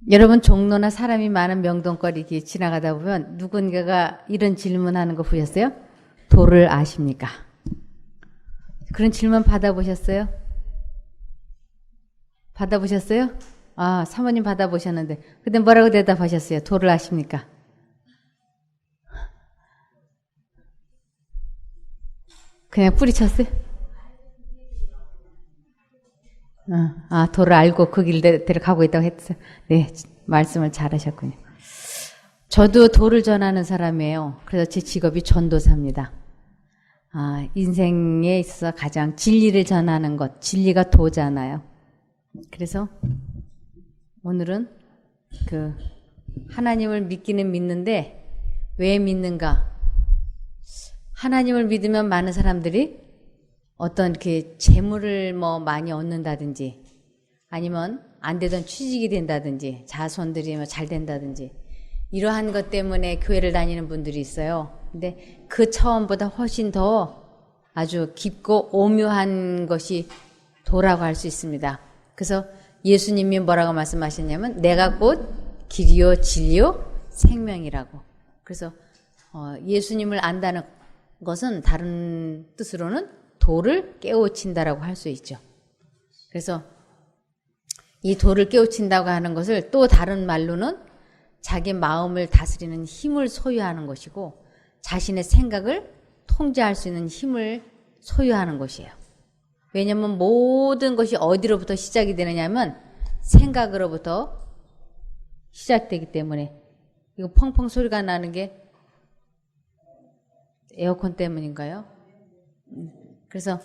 여러분 종로나 사람이 많은 명동거리 이렇게 지나가다 보면 누군가가 이런 질문하는 거 보셨어요? 도를 아십니까? 그런 질문 받아보셨어요? 받아보셨어요? 아, 사모님 받아보셨는데 근데 뭐라고 대답하셨어요? 도를 아십니까? 그냥 뿌리쳤어요? 도를 알고 그 길대로 가고 있다고 했어요. 네, 말씀을 잘하셨군요. 저도 도를 전하는 사람이에요. 그래서 제 직업이 전도사입니다. 인생에 있어서 가장 진리를 전하는 것, 진리가 도잖아요. 그래서 오늘은 하나님을 믿기는 믿는데 왜 믿는가? 하나님을 믿으면 많은 사람들이 어떤 재물을 많이 얻는다든지 아니면 안 되던 취직이 된다든지 자손들이 잘 된다든지 이러한 것 때문에 교회를 다니는 분들이 있어요. 근데 그 차원보다 훨씬 더 아주 깊고 오묘한 것이 도라고 할 수 있습니다. 그래서 예수님이 뭐라고 말씀하셨냐면 내가 곧 길이요 진리요 생명이라고. 그래서 예수님을 안다는 것은 다른 뜻으로는 도를 깨우친다라고 할 수 있죠. 그래서 이 도를 깨우친다고 하는 것을 또 다른 말로는 자기 마음을 다스리는 힘을 소유하는 것이고 자신의 생각을 통제할 수 있는 힘을 소유하는 것이에요. 왜냐하면 모든 것이 어디로부터 시작이 되느냐면 생각으로부터 시작되기 때문에 이거 펑펑 소리가 나는 게 에어컨 때문인가요? 그래서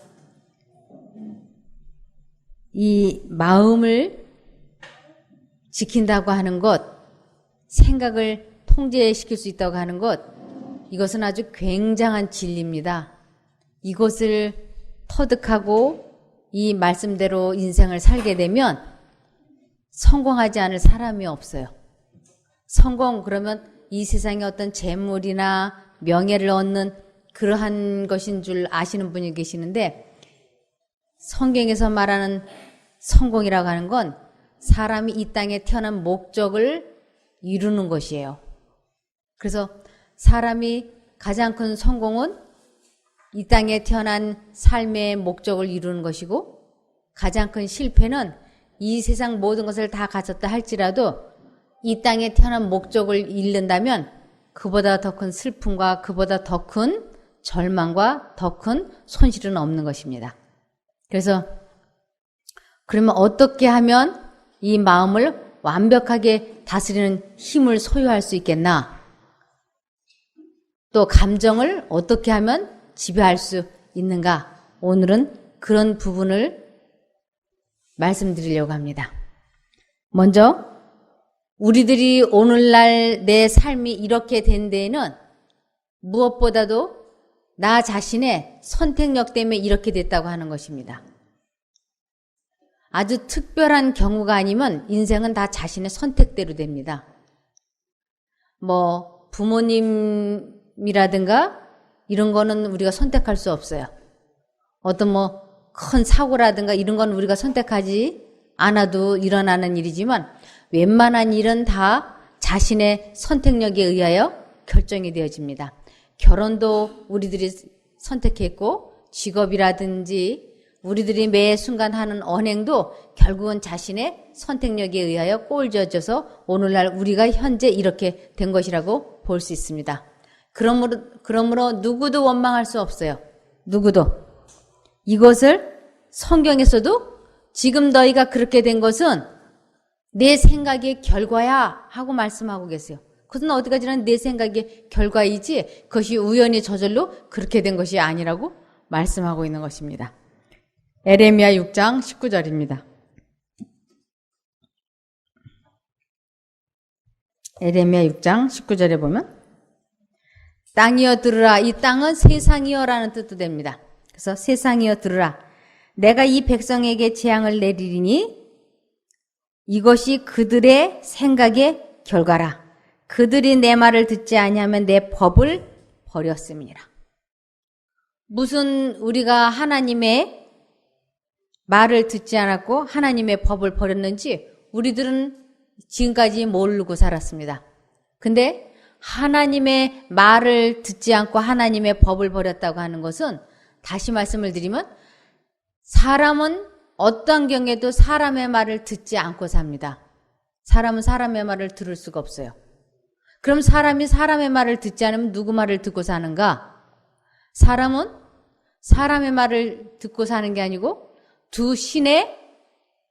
이 마음을 지킨다고 하는 것, 생각을 통제시킬 수 있다고 하는 것, 이것은 아주 굉장한 진리입니다. 이것을 터득하고 이 말씀대로 인생을 살게 되면 성공하지 않을 사람이 없어요. 성공 그러면 이 세상에 어떤 재물이나 명예를 얻는 그러한 것인 줄 아시는 분이 계시는데 성경에서 말하는 성공이라고 하는 건 사람이 이 땅에 태어난 목적을 이루는 것이에요. 그래서 사람이 가장 큰 성공은 이 땅에 태어난 삶의 목적을 이루는 것이고 가장 큰 실패는 이 세상 모든 것을 다 갖췄다 할지라도 이 땅에 태어난 목적을 잃는다면 그보다 더 큰 슬픔과 그보다 더 큰 절망과 더 큰 손실은 없는 것입니다. 그래서 그러면 어떻게 하면 이 마음을 완벽하게 다스리는 힘을 소유할 수 있겠나? 또 감정을 어떻게 하면 지배할 수 있는가? 오늘은 그런 부분을 말씀드리려고 합니다. 먼저 우리들이 오늘날 내 삶이 이렇게 된 데에는 무엇보다도 나 자신의 선택력 때문에 이렇게 됐다고 하는 것입니다. 아주 특별한 경우가 아니면 인생은 다 자신의 선택대로 됩니다. 부모님이라든가 이런 거는 우리가 선택할 수 없어요. 어떤 큰 사고라든가 이런 건 우리가 선택하지 않아도 일어나는 일이지만 웬만한 일은 다 자신의 선택력에 의하여 결정이 되어집니다. 결혼도 우리들이 선택했고 직업이라든지 우리들이 매 순간 하는 언행도 결국은 자신의 선택력에 의하여 꼴져져서 오늘날 우리가 현재 이렇게 된 것이라고 볼 수 있습니다. 그러므로 누구도 원망할 수 없어요. 누구도. 이것을 성경에서도 지금 너희가 그렇게 된 것은 내 생각의 결과야 하고 말씀하고 계세요. 그것은 어디까지나 내 생각의 결과이지 그것이 우연히 저절로 그렇게 된 것이 아니라고 말씀하고 있는 것입니다. 에레미야 6장 19절입니다. 에레미야 6장 19절에 보면 땅이여 들으라. 이 땅은 세상이여라는 뜻도 됩니다. 그래서 세상이여 들으라. 내가 이 백성에게 재앙을 내리리니 이것이 그들의 생각의 결과라. 그들이 내 말을 듣지 아니하면 내 법을 버렸음이니라. 무슨 우리가 하나님의 말을 듣지 않았고 하나님의 법을 버렸는지 우리들은 지금까지 모르고 살았습니다. 근데 하나님의 말을 듣지 않고 하나님의 법을 버렸다고 하는 것은 다시 말씀을 드리면 사람은 어떤 경우에도 사람의 말을 듣지 않고 삽니다. 사람은 사람의 말을 들을 수가 없어요. 그럼 사람이 사람의 말을 듣지 않으면 누구 말을 듣고 사는가? 사람은 사람의 말을 듣고 사는 게 아니고 두 신의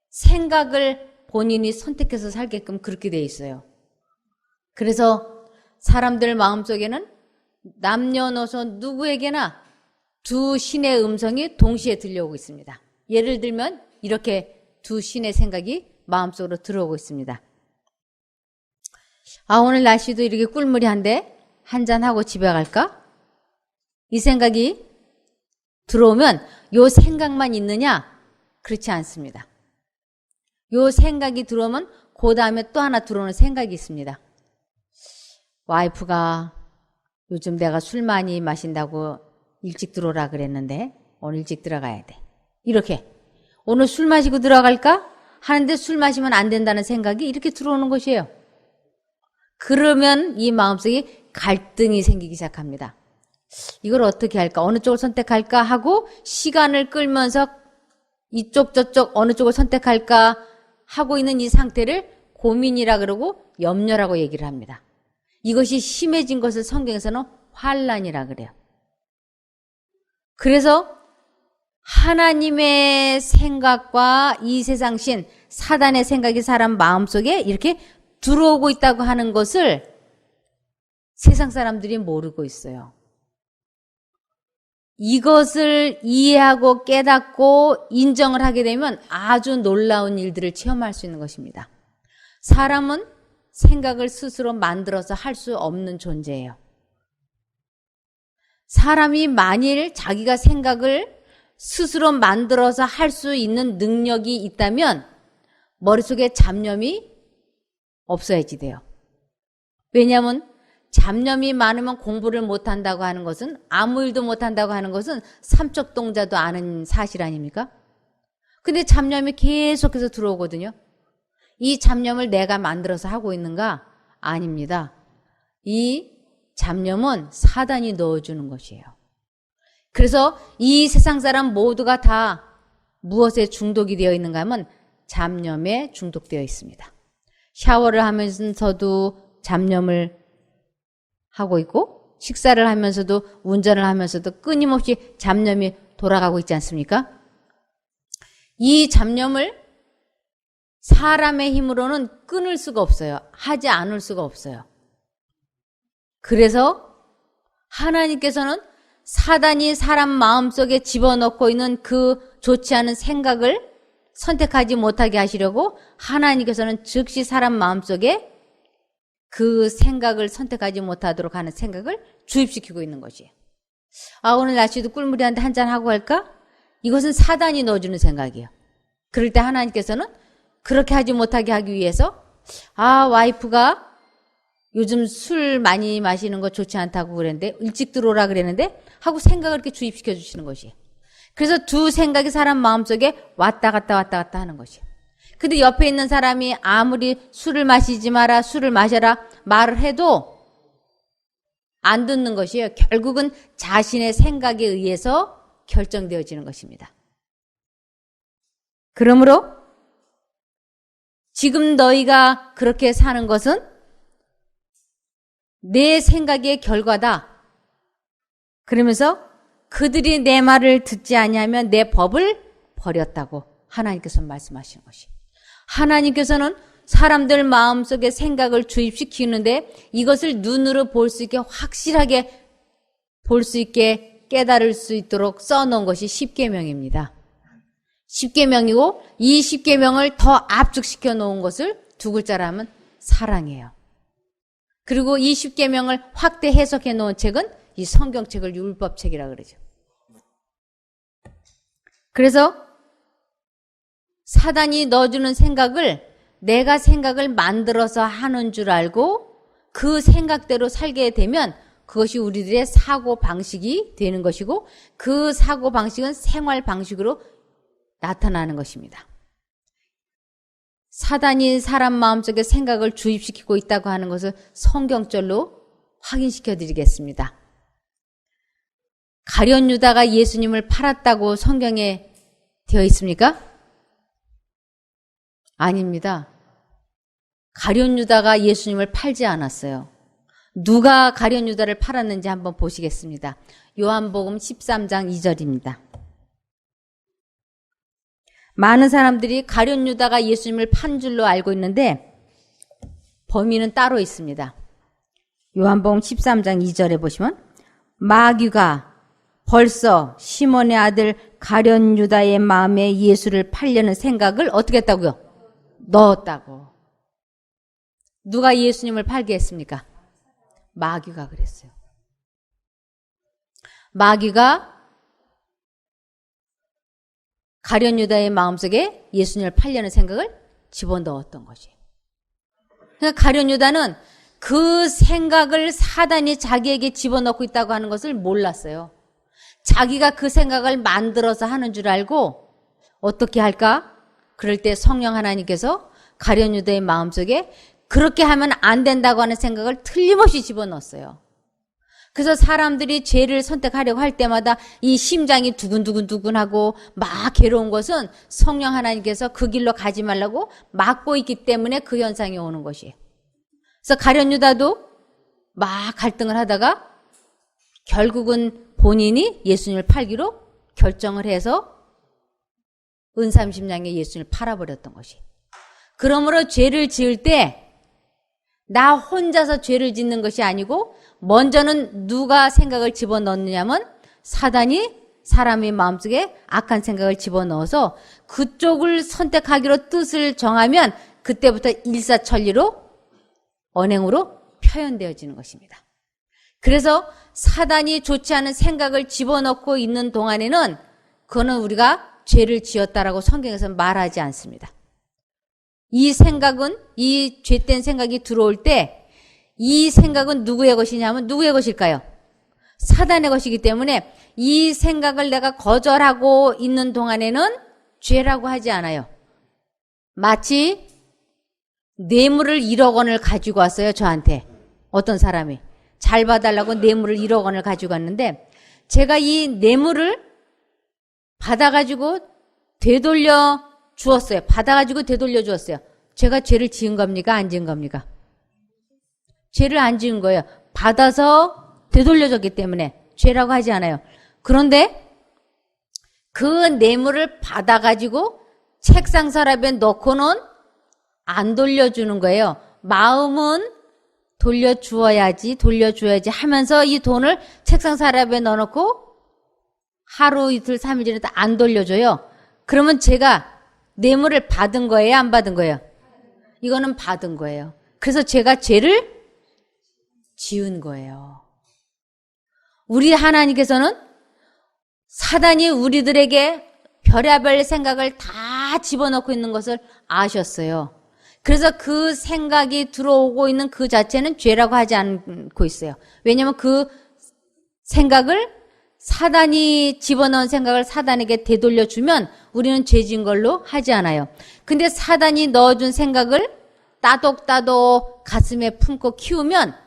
생각을 본인이 선택해서 살게끔 그렇게 돼 있어요. 그래서 사람들 마음속에는 남녀노소 누구에게나 두 신의 음성이 동시에 들려오고 있습니다. 예를 들면 이렇게 두 신의 생각이 마음속으로 들어오고 있습니다. 오늘 날씨도 이렇게 꿀무리한데 한잔하고 집에 갈까? 이 생각이 들어오면 요 생각만 있느냐? 그렇지 않습니다. 요 생각이 들어오면 그 다음에 또 하나 들어오는 생각이 있습니다. 와이프가 요즘 내가 술 많이 마신다고 일찍 들어오라 그랬는데 오늘 일찍 들어가야 돼. 이렇게 오늘 술 마시고 들어갈까? 하는데 술 마시면 안 된다는 생각이 이렇게 들어오는 것이에요. 그러면 이 마음속에 갈등이 생기기 시작합니다. 이걸 어떻게 할까? 어느 쪽을 선택할까? 하고 시간을 끌면서 이쪽 저쪽 어느 쪽을 선택할까? 하고 있는 이 상태를 고민이라 그러고 염려라고 얘기를 합니다. 이것이 심해진 것을 성경에서는 환난이라 그래요. 그래서 하나님의 생각과 이 세상 신, 사단의 생각이 사람 마음속에 이렇게 들어오고 있다고 하는 것을 세상 사람들이 모르고 있어요. 이것을 이해하고 깨닫고 인정을 하게 되면 아주 놀라운 일들을 체험할 수 있는 것입니다. 사람은 생각을 스스로 만들어서 할 수 없는 존재예요. 사람이 만일 자기가 생각을 스스로 만들어서 할 수 있는 능력이 있다면 머릿속에 잡념이 없어야지 돼요. 왜냐하면 잡념이 많으면 공부를 못한다고 하는 것은 아무 일도 못한다고 하는 것은 삼척동자도 아는 사실 아닙니까? 근데 잡념이 계속해서 들어오거든요. 이 잡념을 내가 만들어서 하고 있는가? 아닙니다. 이 잡념은 사단이 넣어주는 것이에요. 그래서 이 세상 사람 모두가 다 무엇에 중독이 되어 있는가 하면 잡념에 중독되어 있습니다. 샤워를 하면서도 잡념을 하고 있고 식사를 하면서도 운전을 하면서도 끊임없이 잡념이 돌아가고 있지 않습니까? 이 잡념을 사람의 힘으로는 끊을 수가 없어요. 하지 않을 수가 없어요. 그래서 하나님께서는 사단이 사람 마음속에 집어넣고 있는 그 좋지 않은 생각을 선택하지 못하게 하시려고 하나님께서는 즉시 사람 마음속에 그 생각을 선택하지 못하도록 하는 생각을 주입시키고 있는 것이에요. 오늘 날씨도 꿀물이한테 한잔하고 할까? 이것은 사단이 넣어주는 생각이에요. 그럴 때 하나님께서는 그렇게 하지 못하게 하기 위해서 와이프가 요즘 술 많이 마시는 거 좋지 않다고 그랬는데 일찍 들어오라 그랬는데 하고 생각을 이렇게 주입시켜 주시는 것이에요. 그래서 두 생각이 사람 마음속에 왔다 갔다 하는 것이에요. 근데 옆에 있는 사람이 아무리 술을 마시지 마라, 술을 마셔라 말을 해도 안 듣는 것이에요. 결국은 자신의 생각에 의해서 결정되어지는 것입니다. 그러므로 지금 너희가 그렇게 사는 것은 내 생각의 결과다. 그러면서 그들이 내 말을 듣지 아니하면 내 법을 버렸다고 하나님께서 말씀하시는 것이. 하나님께서는 사람들 마음속에 생각을 주입시키는데 이것을 눈으로 볼 수 있게 확실하게 볼 수 있게 깨달을 수 있도록 써놓은 것이 십계명입니다. 십계명이고 이 십계명을 더 압축시켜 놓은 것을 두 글자로 하면 사랑이에요. 그리고 이 십계명을 확대 해석해 놓은 책은 이 성경책을 율법책이라고 그러죠. 그래서 사단이 넣어주는 생각을 내가 생각을 만들어서 하는 줄 알고 그 생각대로 살게 되면 그것이 우리들의 사고 방식이 되는 것이고 그 사고 방식은 생활 방식으로 나타나는 것입니다. 사단이 사람 마음속에 생각을 주입시키고 있다고 하는 것을 성경절로 확인시켜 드리겠습니다. 가룟 유다가 예수님을 팔았다고 성경에 되어 있습니까? 아닙니다. 가룟 유다가 예수님을 팔지 않았어요. 누가 가룟 유다를 팔았는지 한번 보시겠습니다. 요한복음 13장 2절입니다. 많은 사람들이 가룟 유다가 예수님을 판 줄로 알고 있는데 범인은 따로 있습니다. 요한복음 13장 2절에 보시면 마귀가 벌써 시몬의 아들 가룟 유다의 마음에 예수를 팔려는 생각을 어떻게 했다고요? 넣었다고. 누가 예수님을 팔게 했습니까? 마귀가 그랬어요. 마귀가 가룟 유다의 마음속에 예수님을 팔려는 생각을 집어넣었던 것이에요. 그러니까 가룟 유다는 그 생각을 사단이 자기에게 집어넣고 있다고 하는 것을 몰랐어요. 자기가 그 생각을 만들어서 하는 줄 알고 어떻게 할까? 그럴 때 성령 하나님께서 가룟 유다의 마음속에 그렇게 하면 안 된다고 하는 생각을 틀림없이 집어넣었어요. 그래서 사람들이 죄를 선택하려고 할 때마다 이 심장이 두근두근두근하고 막 괴로운 것은 성령 하나님께서 그 길로 가지 말라고 막고 있기 때문에 그 현상이 오는 것이에요. 그래서 가룟 유다도 막 갈등을 하다가 결국은 본인이 예수님을 팔기로 결정을 해서 은삼십냥에 예수님을 팔아버렸던 것이. 그러므로 죄를 지을 때 나 혼자서 죄를 짓는 것이 아니고 먼저는 누가 생각을 집어넣느냐면 사단이 사람의 마음속에 악한 생각을 집어넣어서 그쪽을 선택하기로 뜻을 정하면 그때부터 일사천리로 언행으로 표현되어지는 것입니다. 그래서 사단이 좋지 않은 생각을 집어넣고 있는 동안에는 그거는 우리가 죄를 지었다라고 성경에서는 말하지 않습니다. 이 생각은, 이 죄된 생각이 들어올 때 이 생각은 누구의 것이냐면 누구의 것일까요? 사단의 것이기 때문에 이 생각을 내가 거절하고 있는 동안에는 죄라고 하지 않아요. 마치 뇌물을 1억 원을 가지고 왔어요, 저한테. 어떤 사람이. 잘 봐달라고 뇌물을 1억 원을 가지고 왔는데 제가 이 뇌물을 받아가지고 되돌려 주었어요. 받아가지고 되돌려 주었어요. 제가 죄를 지은 겁니까? 안 지은 겁니까? 죄를 안 지은 거예요. 받아서 되돌려 줬기 때문에 죄라고 하지 않아요. 그런데 그 뇌물을 받아가지고 책상 서랍에 넣고는 안 돌려주는 거예요. 마음은 돌려주어야지 하면서 이 돈을 책상 서랍에 넣어놓고 하루, 이틀, 3일 지나도 안 돌려줘요. 그러면 제가 뇌물을 받은 거예요? 안 받은 거예요? 이거는 받은 거예요. 그래서 제가 죄를 지은 거예요. 우리 하나님께서는 사단이 우리들에게 별의별 생각을 다 집어넣고 있는 것을 아셨어요. 그래서 그 생각이 들어오고 있는 그 자체는 죄라고 하지 않고 있어요. 왜냐하면 그 생각을 사단이 집어넣은 생각을 사단에게 되돌려주면 우리는 죄진 걸로 하지 않아요. 근데 사단이 넣어준 생각을 따독따독 가슴에 품고 키우면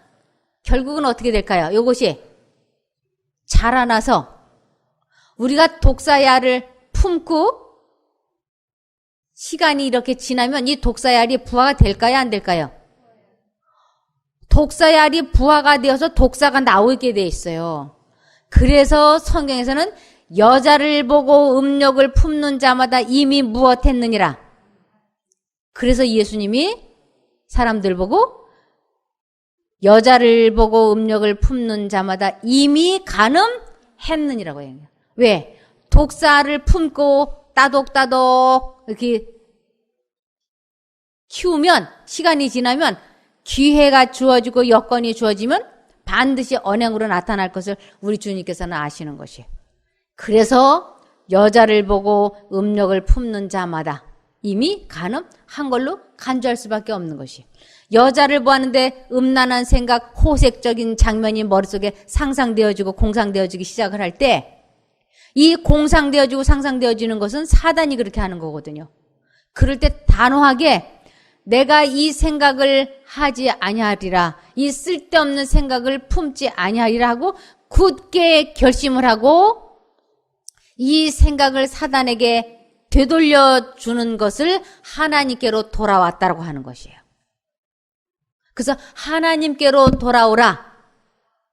결국은 어떻게 될까요? 이것이 자라나서 우리가 독사야를 품고 시간이 이렇게 지나면 이 독사야리 부화가 될까요? 안 될까요? 독사야리 부화가 되어서 독사가 나오게 돼 있어요. 그래서 성경에서는 여자를 보고 음욕을 품는 자마다 이미 무엇했느니라. 그래서 예수님이 사람들 보고 여자를 보고 음욕을 품는 자마다 이미 간음했느니라고 해요. 왜? 독사를 품고 따독따독 이렇게 키우면 시간이 지나면 기회가 주어지고 여건이 주어지면 반드시 언행으로 나타날 것을 우리 주님께서는 아시는 것이에요. 그래서 여자를 보고 음욕을 품는 자마다 이미 간음한 걸로 간주할 수밖에 없는 것이에요. 여자를 보았는데 음란한 생각, 호색적인 장면이 머릿속에 상상되어지고 공상되어지기 시작을 할 때 이 공상되어지고 상상되어지는 것은 사단이 그렇게 하는 거거든요. 그럴 때 단호하게 내가 이 생각을 하지 아니하리라. 이 쓸데없는 생각을 품지 아니하리라 하고 굳게 결심을 하고 이 생각을 사단에게 되돌려 주는 것을 하나님께로 돌아왔다라고 하는 것이에요. 그래서 하나님께로 돌아오라.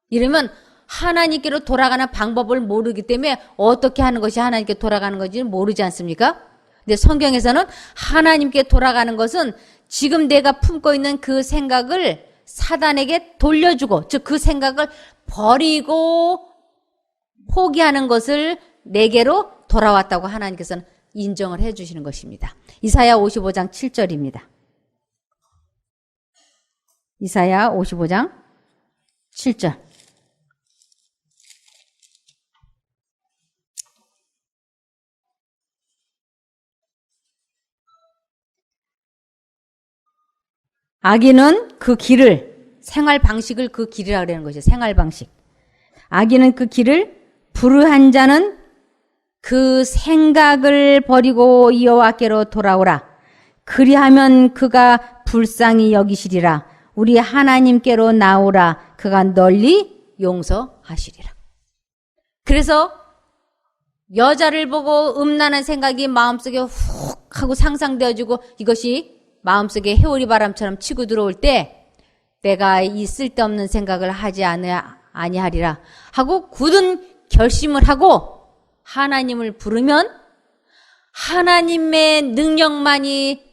이러면 하나님께로 돌아가는 방법을 모르기 때문에 어떻게 하는 것이 하나님께 돌아가는 건지는 모르지 않습니까? 근데 성경에서는 하나님께 돌아가는 것은 지금 내가 품고 있는 그 생각을 사단에게 돌려주고, 즉 그 생각을 버리고 포기하는 것을 내게로 돌아왔다고 하나님께서는 인정을 해 주시는 것입니다. 이사야 55장 7절입니다. 이사야 55장 7절. 악인은 그 길을, 생활 방식을 그 길이라고 그러는 것이죠. 생활 방식. 악인은 그 길을, 불의한 자는 그 생각을 버리고 여호와께로 돌아오라. 그리하면 그가 불쌍히 여기시리라. 우리 하나님께로 나오라. 그가 널리 용서하시리라. 그래서 여자를 보고 음란한 생각이 마음속에 훅 하고 상상되어지고 이것이 마음속에 해오리 바람처럼 치고 들어올 때 내가 이 쓸데없는 생각을 하지 아니하리라 하고 굳은 결심을 하고 하나님을 부르면 하나님의 능력만이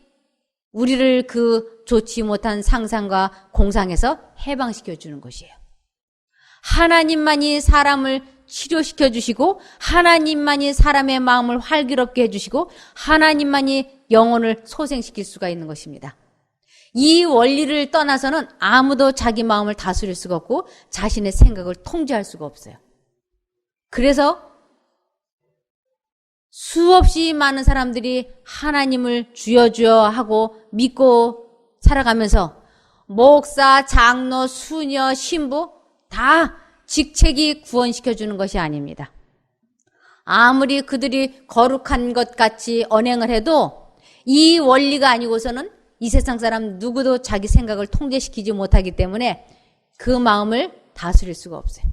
우리를 그 좋지 못한 상상과 공상에서 해방시켜 주는 것이에요. 하나님만이 사람을 치료시켜 주시고 하나님만이 사람의 마음을 활기롭게 해주시고 하나님만이 영혼을 소생시킬 수가 있는 것입니다. 이 원리를 떠나서는 아무도 자기 마음을 다스릴 수가 없고 자신의 생각을 통제할 수가 없어요. 그래서 수없이 많은 사람들이 하나님을 주여 주여 하고 믿고 살아가면서 목사, 장로, 수녀, 신부 다 직책이 구원시켜주는 것이 아닙니다. 아무리 그들이 거룩한 것 같이 언행을 해도 이 원리가 아니고서는 이 세상 사람 누구도 자기 생각을 통제시키지 못하기 때문에 그 마음을 다스릴 수가 없어요.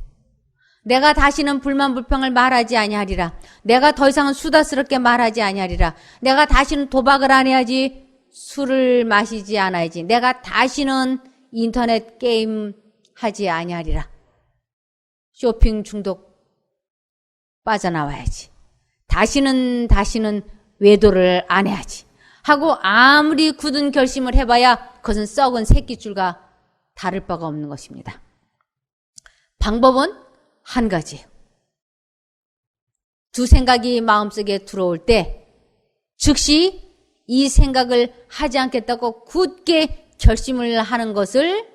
내가 다시는 불만 불평을 말하지 아니하리라. 내가 더 이상은 수다스럽게 말하지 아니하리라. 내가 다시는 도박을 안 해야지. 술을 마시지 않아야지. 내가 다시는 인터넷 게임 하지 아니하리라. 쇼핑 중독 빠져나와야지. 다시는 외도를 안 해야지. 하고 아무리 굳은 결심을 해봐야 그것은 썩은 새끼줄과 다를 바가 없는 것입니다. 방법은 한 가지예요. 두 생각이 마음속에 들어올 때 즉시 이 생각을 하지 않겠다고 굳게 결심을 하는 것을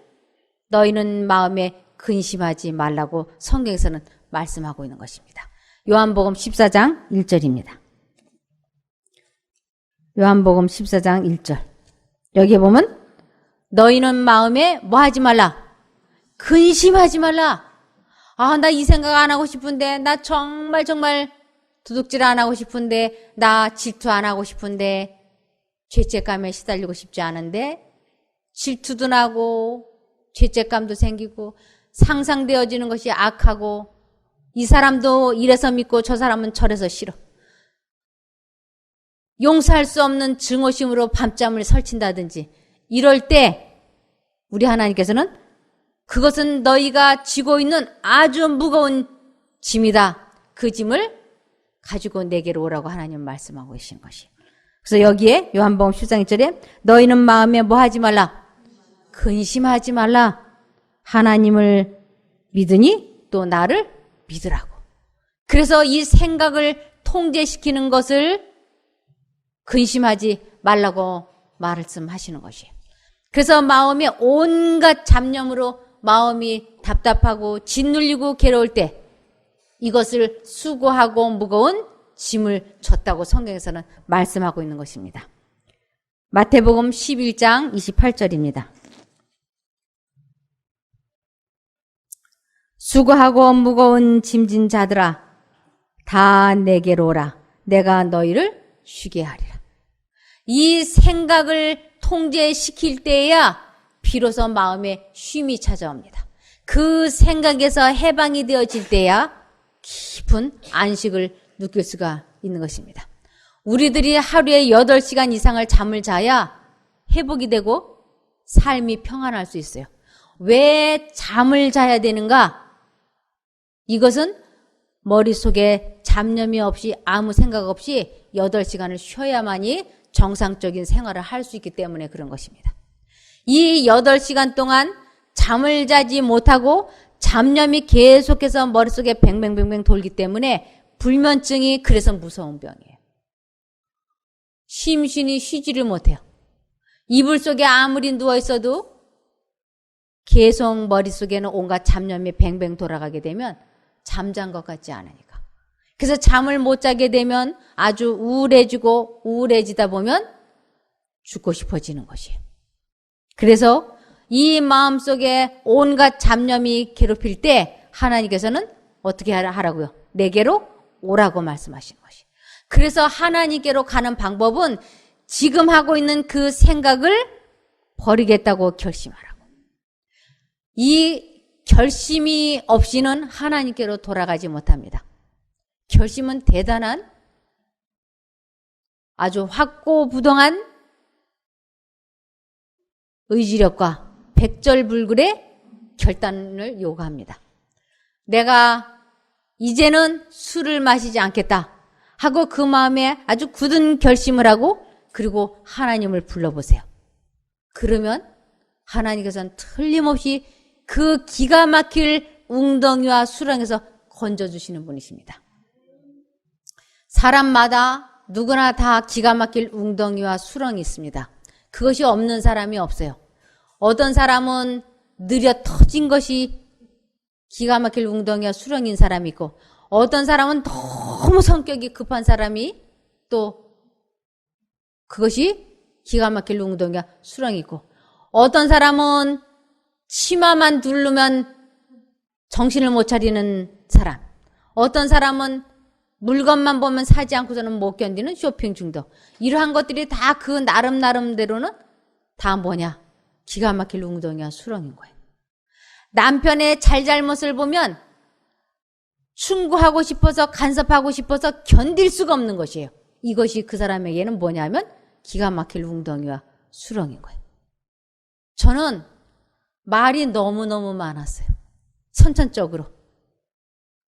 너희는 마음에 근심하지 말라고 성경에서는 말씀하고 있는 것입니다. 요한복음 14장 1절입니다. 요한복음 14장 1절. 여기에 보면 너희는 마음에 뭐 하지 말라? 근심하지 말라. 아, 나 이 생각 안 하고 싶은데, 나 정말 도둑질 안 하고 싶은데, 나 질투 안 하고 싶은데, 죄책감에 시달리고 싶지 않은데, 질투도 나고, 죄책감도 생기고, 상상되어지는 것이 악하고, 이 사람도 이래서 믿고 저 사람은 저래서 싫어. 용서할 수 없는 증오심으로 밤잠을 설친다든지, 이럴 때, 우리 하나님께서는 그것은 너희가 지고 있는 아주 무거운 짐이다. 그 짐을 가지고 내게로 오라고 하나님 말씀하고 계신 것이에요. 그래서 여기에 요한복음 14장 1절에 너희는 마음에 뭐 하지 말라? 근심하지 말라. 하나님을 믿으니 또 나를 믿으라고. 그래서 이 생각을 통제시키는 것을 근심하지 말라고 말씀하시는 것이에요. 그래서 마음에 온갖 잡념으로 마음이 답답하고 짓눌리고 괴로울 때 이것을 수고하고 무거운 짐을 졌다고 성경에서는 말씀하고 있는 것입니다. 마태복음 11장 28절입니다. 수고하고 무거운 짐진 자들아 다 내게로 오라. 내가 너희를 쉬게 하리라. 이 생각을 통제시킬 때야 비로소 마음에 쉼이 찾아옵니다. 그 생각에서 해방이 되어질 때야 깊은 안식을 느낄 수가 있는 것입니다. 우리들이 하루에 8시간 이상을 잠을 자야 회복이 되고 삶이 평안할 수 있어요. 왜 잠을 자야 되는가? 이것은 머릿속에 잡념이 없이 아무 생각 없이 8시간을 쉬어야만이 정상적인 생활을 할 수 있기 때문에 그런 것입니다. 이 8시간 동안 잠을 자지 못하고 잡념이 계속해서 머릿속에 뱅뱅뱅뱅 돌기 때문에 불면증이 그래서 무서운 병이에요. 심신이 쉬지를 못해요. 이불 속에 아무리 누워있어도 계속 머릿속에는 온갖 잡념이 뱅뱅 돌아가게 되면 잠잔 것 같지 않으니까. 그래서 잠을 못 자게 되면 아주 우울해지고 우울해지다 보면 죽고 싶어지는 것이에요. 그래서 이 마음속에 온갖 잡념이 괴롭힐 때 하나님께서는 어떻게 하라고요? 내게로 오라고 말씀하신 것이에요. 그래서 하나님께로 가는 방법은 지금 하고 있는 그 생각을 버리겠다고 결심하라고. 이 결심이 없이는 하나님께로 돌아가지 못합니다. 결심은 대단한 아주 확고부동한 의지력과 백절불굴의 결단을 요구합니다. 내가 이제는 술을 마시지 않겠다 하고 그 마음에 아주 굳은 결심을 하고 그리고 하나님을 불러보세요. 그러면 하나님께서는 틀림없이 그 기가 막힐 웅덩이와 수렁에서 건져주시는 분이십니다. 사람마다 누구나 다 기가 막힐 웅덩이와 수렁이 있습니다. 그것이 없는 사람이 없어요. 어떤 사람은 느려 터진 것이 기가 막힐 웅덩이와 수렁인 사람이 있고 어떤 사람은 너무 성격이 급한 사람이 또 그것이 기가 막힐 웅덩이와 수렁이 있고 어떤 사람은 치마만 두르면 정신을 못 차리는 사람, 어떤 사람은 물건만 보면 사지 않고서는 못 견디는 쇼핑 중독. 이러한 것들이 다 그 나름대로는 다 뭐냐? 기가 막힐 웅덩이와 수렁인 거예요. 남편의 잘잘못을 보면 충고하고 싶어서 간섭하고 싶어서 견딜 수가 없는 것이에요. 이것이 그 사람에게는 뭐냐면 기가 막힐 웅덩이와 수렁인 거예요. 저는 말이 너무너무 많았어요. 선천적으로.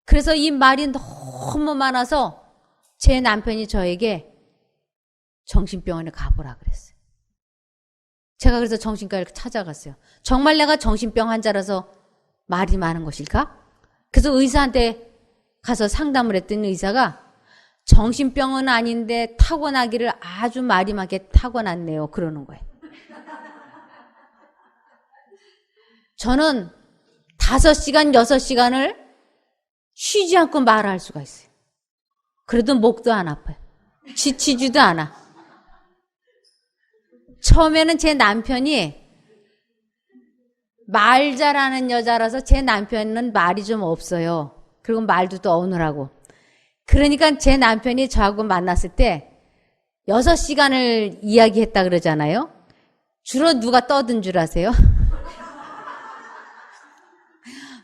그래서 이 말이 너무 많아서 제 남편이 저에게 정신병원에 가보라 그랬어요. 제가 그래서 정신과를 찾아갔어요. 정말 내가 정신병 환자라서 말이 많은 것일까? 그래서 의사한테 가서 상담을 했더니 의사가 정신병은 아닌데 타고나기를 아주 말이 많게 타고났네요. 그러는 거예요. 저는 5시간, 6시간을 쉬지 않고 말할 수가 있어요. 그래도 목도 안 아파요. 지치지도 않아. 처음에는 제 남편이 말 잘하는 여자라서 제 남편은 말이 좀 없어요. 그리고 말도 또 어눌하고. 그러니까 제 남편이 저하고 만났을 때 6시간을 이야기했다 그러잖아요. 주로 누가 떠든 줄 아세요?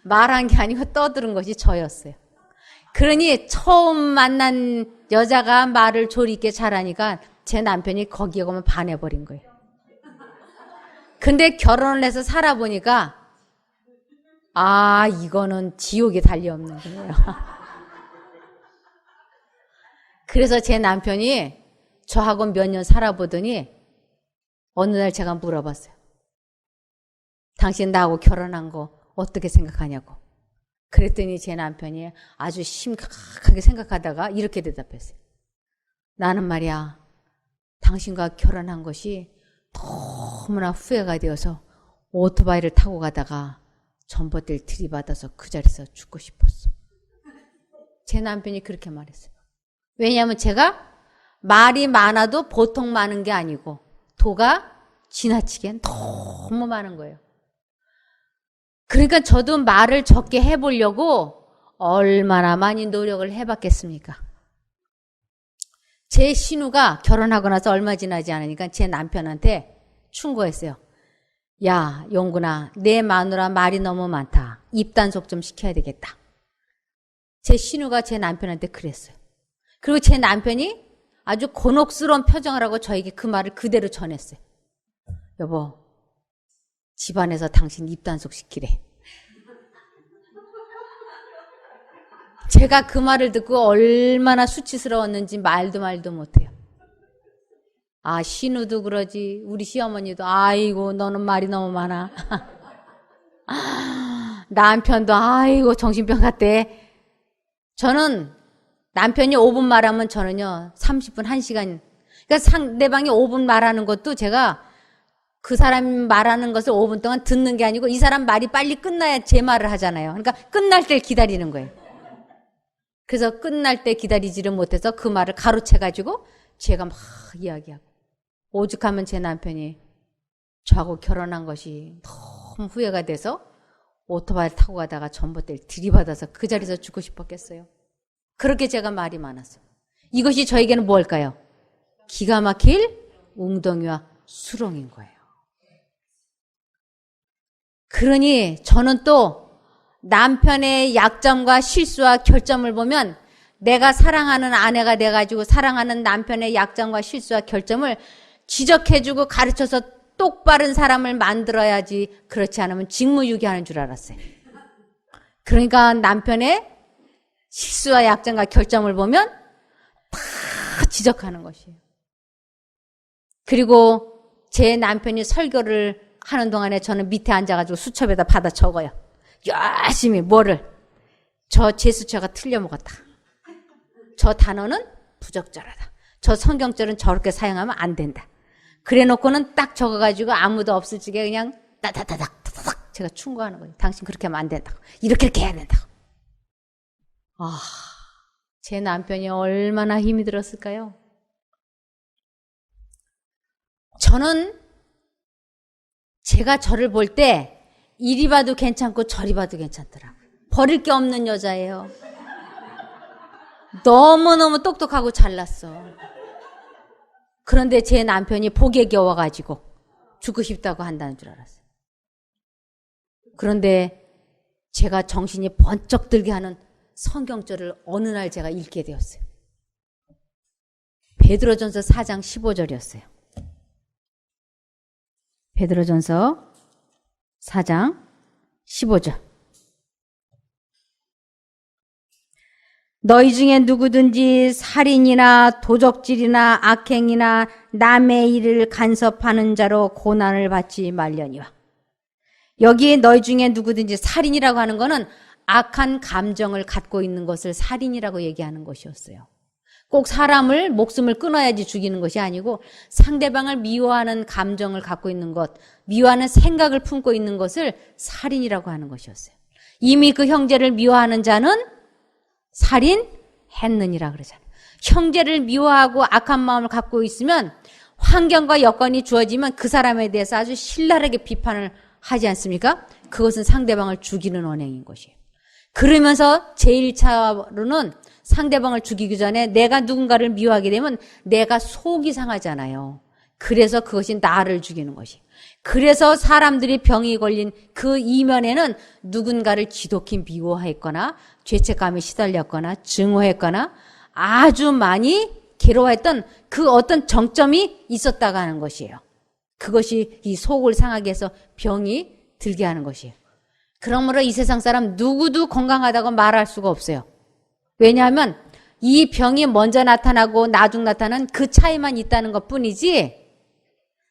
말한 게 아니고 떠드는 것이 저였어요. 그러니 처음 만난 여자가 말을 조리 있게 잘하니까 제 남편이 거기에 오면 반해버린 거예요. 근데 결혼을 해서 살아보니까 아, 이거는 지옥에 달려없는 거예요. 그래서 제 남편이 저하고 몇 년 살아보더니 어느 날 제가 물어봤어요. 당신 나하고 결혼한 거 어떻게 생각하냐고. 그랬더니 제 남편이 아주 심각하게 생각하다가 이렇게 대답했어요. 나는 말이야, 당신과 결혼한 것이 너무나 후회가 되어서 오토바이를 타고 가다가 전봇대를 들이받아서 그 자리에서 죽고 싶었어. 제 남편이 그렇게 말했어요. 왜냐하면 제가 말이 많아도 보통 많은 게 아니고 도가 지나치게 너무 많은 거예요. 그러니까 저도 말을 적게 해보려고 얼마나 많이 노력을 해봤겠습니까? 제 신우가 결혼하고 나서 얼마 지나지 않으니까 제 남편한테 충고했어요. 야, 용군아, 내 마누라 말이 너무 많다. 입단속 좀 시켜야 되겠다. 제 신우가 제 남편한테 그랬어요. 그리고 제 남편이 아주 곤혹스러운 표정을 하고 저에게 그 말을 그대로 전했어요. 여보, 집안에서 당신 입단속 시키래. 제가 그 말을 듣고 얼마나 수치스러웠는지 말도 못해요. 아, 신우도 그러지, 우리 시어머니도 아이고 너는 말이 너무 많아. 남편도 아이고 정신병 같대. 저는 남편이 5분 말하면 저는요 30분 1시간. 그러니까 상대방이 5분 말하는 것도 제가 그 사람 말하는 것을 5분 동안 듣는 게 아니고 이 사람 말이 빨리 끝나야 제 말을 하잖아요. 그러니까 끝날 때 기다리는 거예요. 그래서 끝날 때 기다리지를 못해서 그 말을 가로채가지고 제가 막 이야기하고, 오죽하면 제 남편이 저하고 결혼한 것이 너무 후회가 돼서 오토바이를 타고 가다가 전봇대를 들이받아서 그 자리에서 죽고 싶었겠어요. 그렇게 제가 말이 많았어요. 이것이 저에게는 뭘까요? 기가 막힐 웅덩이와 수렁인 거예요. 그러니 저는 또 남편의 약점과 실수와 결점을 보면 내가 사랑하는 아내가 돼가지고 사랑하는 남편의 약점과 실수와 결점을 지적해주고 가르쳐서 똑바른 사람을 만들어야지, 그렇지 않으면 직무유기하는 줄 알았어요. 그러니까 남편의 실수와 약점과 결점을 보면 다 지적하는 것이에요. 그리고 제 남편이 설교를 하는 동안에 저는 밑에 앉아가지고 수첩에다 받아 적어요. 열심히 뭐를. 저 제수처가 틀려 먹었다. 저 단어는 부적절하다. 저 성경절은 저렇게 사용하면 안 된다. 그래 놓고는 딱 적어가지고 아무도 없을 적에 그냥 따다다닥 제가 충고하는 거예요. 당신 그렇게 하면 안 된다고. 이렇게 해야 된다고. 아, 제 남편이 얼마나 힘이 들었을까요? 저는 제가 저를 볼 때 이리 봐도 괜찮고 저리 봐도 괜찮더라고요. 버릴 게 없는 여자예요. 너무너무 똑똑하고 잘났어. 그런데 제 남편이 복에 겨워가지고 죽고 싶다고 한다는 줄 알았어요. 그런데 제가 정신이 번쩍 들게 하는 성경절을 어느 날 제가 읽게 되었어요. 베드로전서 4장 15절이었어요. 베드로전서 4장 15절. 너희 중에 누구든지 살인이나 도적질이나 악행이나 남의 일을 간섭하는 자로 고난을 받지 말려니와. 여기에 너희 중에 누구든지, 살인이라고 하는 것은 악한 감정을 갖고 있는 것을 살인이라고 얘기하는 것이었어요. 꼭 사람을, 목숨을 끊어야지 죽이는 것이 아니고 상대방을 미워하는 감정을 갖고 있는 것, 미워하는 생각을 품고 있는 것을 살인이라고 하는 것이었어요. 이미 그 형제를 미워하는 자는 살인했느니라 그러잖아요. 형제를 미워하고 악한 마음을 갖고 있으면 환경과 여건이 주어지면 그 사람에 대해서 아주 신랄하게 비판을 하지 않습니까? 그것은 상대방을 죽이는 언행인 것이에요. 그러면서 제1차로는 상대방을 죽이기 전에 내가 누군가를 미워하게 되면 내가 속이 상하잖아요. 그래서 그것이 나를 죽이는 것이에요. 그래서 사람들이 병이 걸린 그 이면에는 누군가를 지독히 미워했거나 죄책감에 시달렸거나 증오했거나 아주 많이 괴로워했던 그 어떤 정점이 있었다고 하는 것이에요. 그것이 이 속을 상하게 해서 병이 들게 하는 것이에요. 그러므로 이 세상 사람 누구도 건강하다고 말할 수가 없어요. 왜냐하면 이 병이 먼저 나타나고 나중 나타나는 그 차이만 있다는 것뿐이지,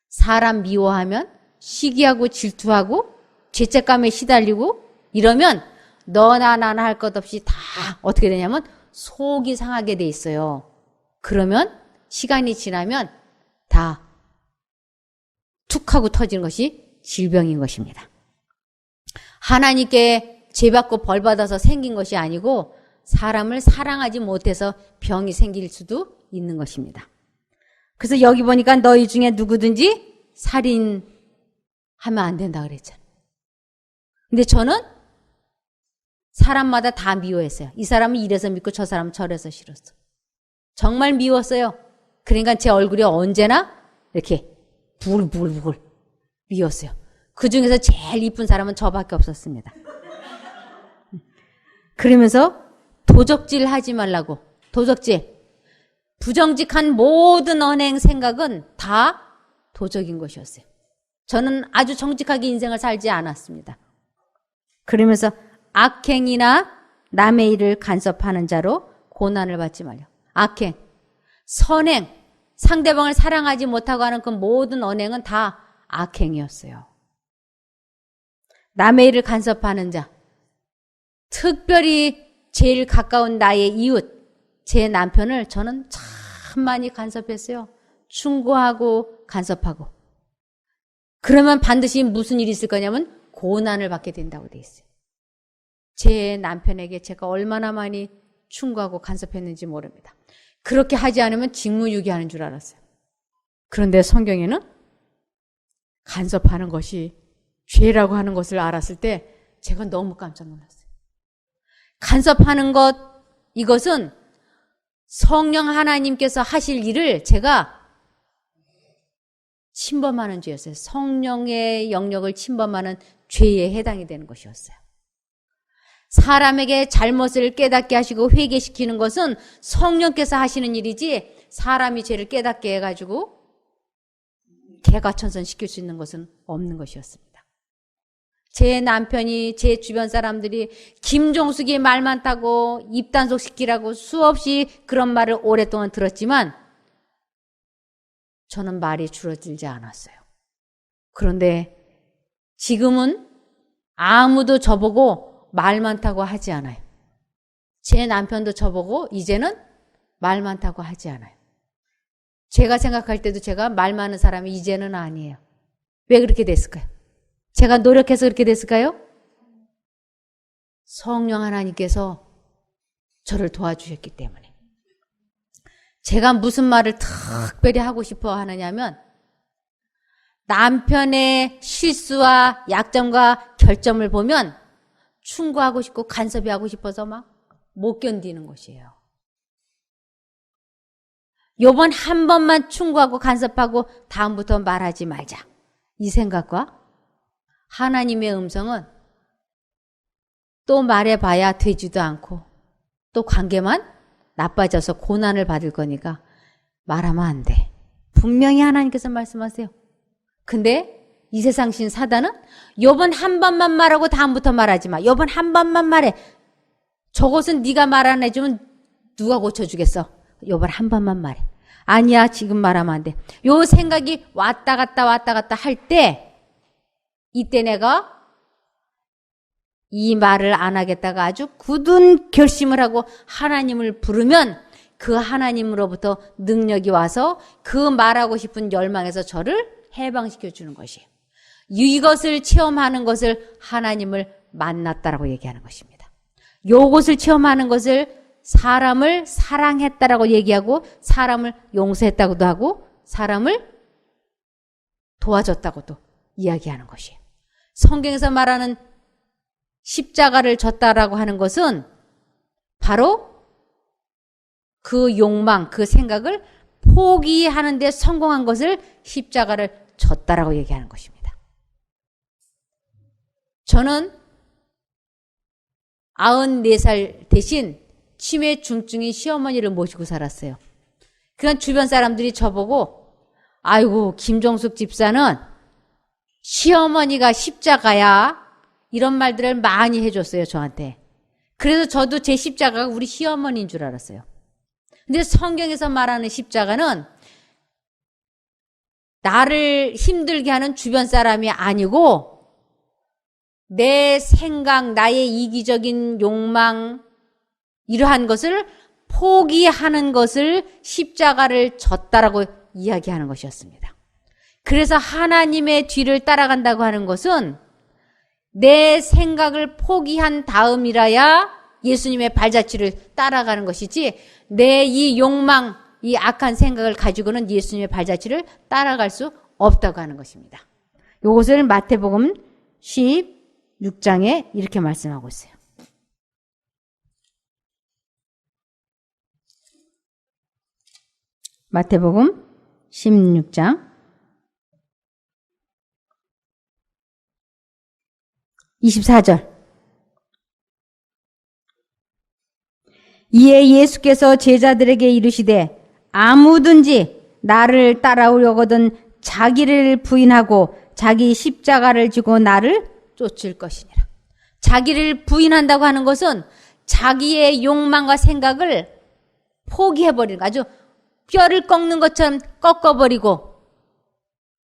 사람 미워하면 시기하고 질투하고 죄책감에 시달리고 이러면 너나 나나 할 것 없이 다 어떻게 되냐면 속이 상하게 돼 있어요. 그러면 시간이 지나면 다 툭 하고 터지는 것이 질병인 것입니다. 하나님께 죄받고 벌받아서 생긴 것이 아니고 사람을 사랑하지 못해서 병이 생길 수도 있는 것입니다. 그래서 여기 보니까 너희 중에 누구든지 살인하면 안 된다 그랬잖아요. 근데 저는 사람마다 다 미워했어요. 이 사람은 이래서 믿고 저 사람은 저래서 싫었어. 정말 미웠어요. 그러니까 제 얼굴이 언제나 이렇게 부글부글 미웠어요. 그 중에서 제일 이쁜 사람은 저밖에 없었습니다. 그러면서 도적질 하지 말라고. 도적질. 부정직한 모든 언행 생각은 다 도적인 것이었어요. 저는 아주 정직하게 인생을 살지 않았습니다. 그러면서 악행이나 남의 일을 간섭하는 자로 고난을 받지 말려. 악행, 선행, 상대방을 사랑하지 못하고 하는 그 모든 언행은 다 악행이었어요. 남의 일을 간섭하는 자, 특별히 제일 가까운 나의 이웃, 제 남편을 저는 참 많이 간섭했어요. 충고하고 간섭하고. 그러면 반드시 무슨 일이 있을 거냐면 고난을 받게 된다고 돼 있어요. 제 남편에게 제가 얼마나 많이 충고하고 간섭했는지 모릅니다. 그렇게 하지 않으면 직무유기하는 줄 알았어요. 그런데 성경에는 간섭하는 것이 죄라고 하는 것을 알았을 때 제가 너무 깜짝 놀랐어요. 간섭하는 것, 이것은 성령 하나님께서 하실 일을 제가 침범하는 죄였어요. 성령의 영역을 침범하는 죄에 해당이 되는 것이었어요. 사람에게 잘못을 깨닫게 하시고 회개시키는 것은 성령께서 하시는 일이지 사람이 죄를 깨닫게 해가지고 개과천선시킬 수 있는 것은 없는 것이었습니다. 제 남편이, 제 주변 사람들이 김종숙이 말 많다고 입단속시키라고 수없이 그런 말을 오랫동안 들었지만 저는 말이 줄어들지 않았어요. 그런데 지금은 아무도 저보고 말 많다고 하지 않아요. 제 남편도 저보고 이제는 말 많다고 하지 않아요. 제가 생각할 때도 제가 말 많은 사람이 이제는 아니에요. 왜 그렇게 됐을까요? 제가 노력해서 그렇게 됐을까요? 성령 하나님께서 저를 도와주셨기 때문에. 제가 무슨 말을 특별히 하고 싶어 하느냐면 남편의 실수와 약점과 결점을 보면 충고하고 싶고 간섭이 하고 싶어서 막 못 견디는 것이에요. 요번 한 번만 충고하고 간섭하고 다음부터 말하지 말자. 이 생각과 하나님의 음성은 또 말해봐야 되지도 않고 또 관계만 나빠져서 고난을 받을 거니까 말하면 안 돼. 분명히 하나님께서 말씀하세요. 근데 이 세상 신 사단은 요번 한 번만 말하고 다음부터 말하지 마. 요번 한 번만 말해. 저것은 네가 말 안 해주면 누가 고쳐주겠어. 요번 한 번만 말해. 아니야, 지금 말하면 안 돼. 요 생각이 왔다 갔다 할 때 이때 내가 이 말을 안 하겠다가 아주 굳은 결심을 하고 하나님을 부르면 그 하나님으로부터 능력이 와서 그 말하고 싶은 열망에서 저를 해방시켜 주는 것이에요. 이것을 체험하는 것을 하나님을 만났다라고 얘기하는 것입니다. 요것을 체험하는 것을 사람을 사랑했다라고 얘기하고 사람을 용서했다고도 하고 사람을 도와줬다고도 이야기하는 것이에요. 성경에서 말하는 십자가를 졌다라고 하는 것은 바로 그 욕망, 그 생각을 포기하는 데 성공한 것을 십자가를 졌다라고 얘기하는 것입니다. 저는 94살 대신 치매 중증인 시어머니를 모시고 살았어요. 그러니까 주변 사람들이 저보고 아이고 김종숙 집사는 시어머니가 십자가야 이런 말들을 많이 해줬어요 저한테. 그래서 저도 제 십자가가 우리 시어머니인 줄 알았어요. 근데 성경에서 말하는 십자가는 나를 힘들게 하는 주변 사람이 아니고 내 생각, 나의 이기적인 욕망 이러한 것을 포기하는 것을 십자가를 졌다라고 이야기하는 것이었습니다. 그래서 하나님의 뒤를 따라간다고 하는 것은 내 생각을 포기한 다음이라야 예수님의 발자취를 따라가는 것이지 내 이 욕망, 이 악한 생각을 가지고는 예수님의 발자취를 따라갈 수 없다고 하는 것입니다. 이것을 마태복음 16장에 이렇게 말씀하고 있어요. 마태복음 16장 24절. 이에 예수께서 제자들에게 이르시되 아무든지 나를 따라오려거든 자기를 부인하고 자기 십자가를 지고 나를 쫓을 것이니라. 자기를 부인한다고 하는 것은 자기의 욕망과 생각을 포기해버리는 거, 아주 뼈를 꺾는 것처럼 꺾어버리고,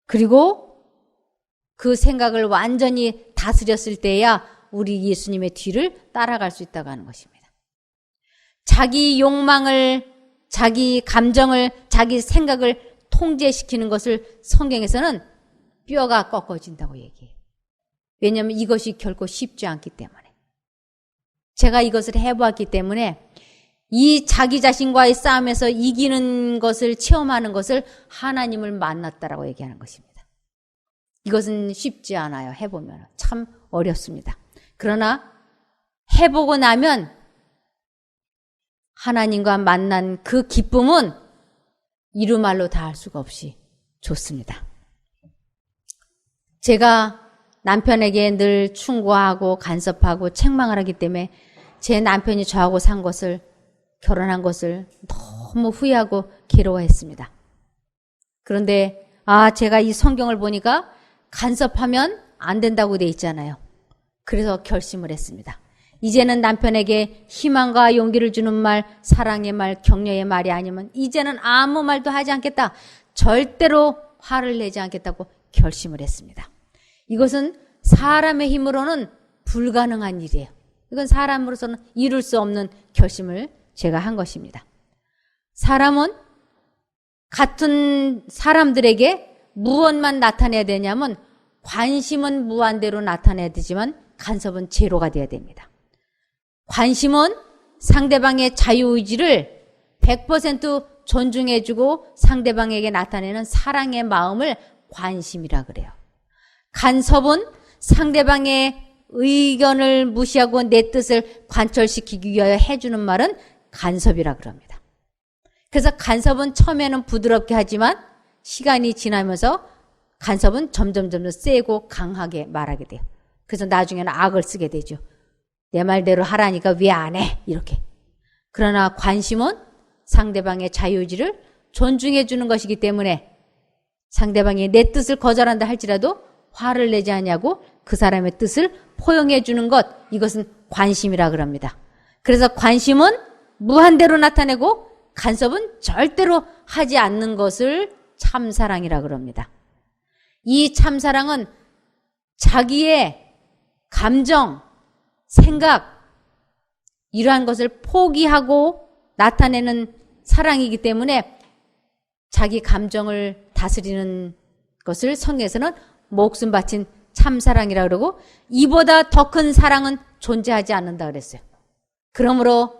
그리고 그 생각을 완전히 다스렸을 때야 우리 예수님의 뒤를 따라갈 수 있다고 하는 것입니다. 자기 욕망을, 자기 감정을, 자기 생각을 통제시키는 것을 성경에서는 뼈가 꺾어진다고 얘기해요. 왜냐하면 이것이 결코 쉽지 않기 때문에. 제가 이것을 해보았기 때문에 이 자기 자신과의 싸움에서 이기는 것을 체험하는 것을 하나님을 만났다라고 얘기하는 것입니다. 이것은 쉽지 않아요. 해보면 참 어렵습니다. 그러나 해보고 나면 하나님과 만난 그 기쁨은 이루말로 다할 수가 없이 좋습니다. 제가 남편에게 늘 충고하고 간섭하고 책망을 하기 때문에 제 남편이 저하고 산 것을, 결혼한 것을 너무 후회하고 괴로워했습니다. 그런데 제가 이 성경을 보니까 간섭하면 안 된다고 돼 있잖아요. 그래서 결심을 했습니다. 이제는 남편에게 희망과 용기를 주는 말, 사랑의 말, 격려의 말이 아니면 이제는 아무 말도 하지 않겠다. 절대로 화를 내지 않겠다고 결심을 했습니다. 이것은 사람의 힘으로는 불가능한 일이에요. 이건 사람으로서는 이룰 수 없는 결심을 제가 한 것입니다. 사람은 같은 사람들에게 무엇만 나타내야 되냐면 관심은 무한대로 나타내야 되지만 간섭은 제로가 돼야 됩니다. 관심은 상대방의 자유의지를 100% 존중해주고 상대방에게 나타내는 사랑의 마음을 관심이라 그래요. 간섭은 상대방의 의견을 무시하고 내 뜻을 관철시키기 위하여 해주는 말은 간섭이라 그럽니다. 그래서 간섭은 처음에는 부드럽게 하지만 시간이 지나면서 간섭은 점점 세고 강하게 말하게 돼요. 그래서 나중에는 악을 쓰게 되죠. 내 말대로 하라니까 왜 안 해? 이렇게. 그러나 관심은 상대방의 자유의지를 존중해 주는 것이기 때문에 상대방이 내 뜻을 거절한다 할지라도 화를 내지 않냐고 그 사람의 뜻을 포용해 주는 것, 이것은 관심이라 그럽니다. 그래서 관심은 무한대로 나타내고 간섭은 절대로 하지 않는 것을 참사랑이라 그럽니다. 이 참사랑은 자기의 감정, 생각, 이러한 것을 포기하고 나타내는 사랑이기 때문에 자기 감정을 다스리는 것을 성경에서는 목숨 바친 참사랑이라고 그러고 이보다 더 큰 사랑은 존재하지 않는다 그랬어요. 그러므로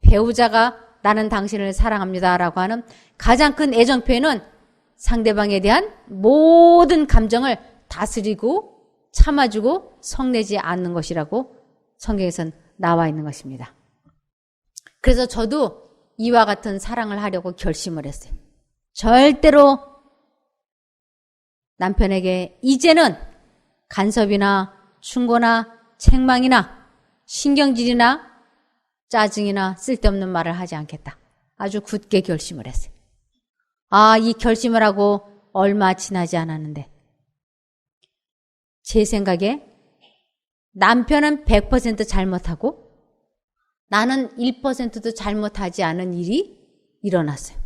배우자가 나는 당신을 사랑합니다 라고 하는 가장 큰 애정 표현은 상대방에 대한 모든 감정을 다스리고 참아주고 성내지 않는 것이라고 성경에선 나와 있는 것입니다. 그래서 저도 이와 같은 사랑을 하려고 결심을 했어요. 절대로 남편에게 이제는 간섭이나 충고나 책망이나 신경질이나 짜증이나 쓸데없는 말을 하지 않겠다. 아주 굳게 결심을 했어요. 이 결심을 하고 얼마 지나지 않았는데 제 생각에 남편은 100% 잘못하고 나는 1%도 잘못하지 않은 일이 일어났어요.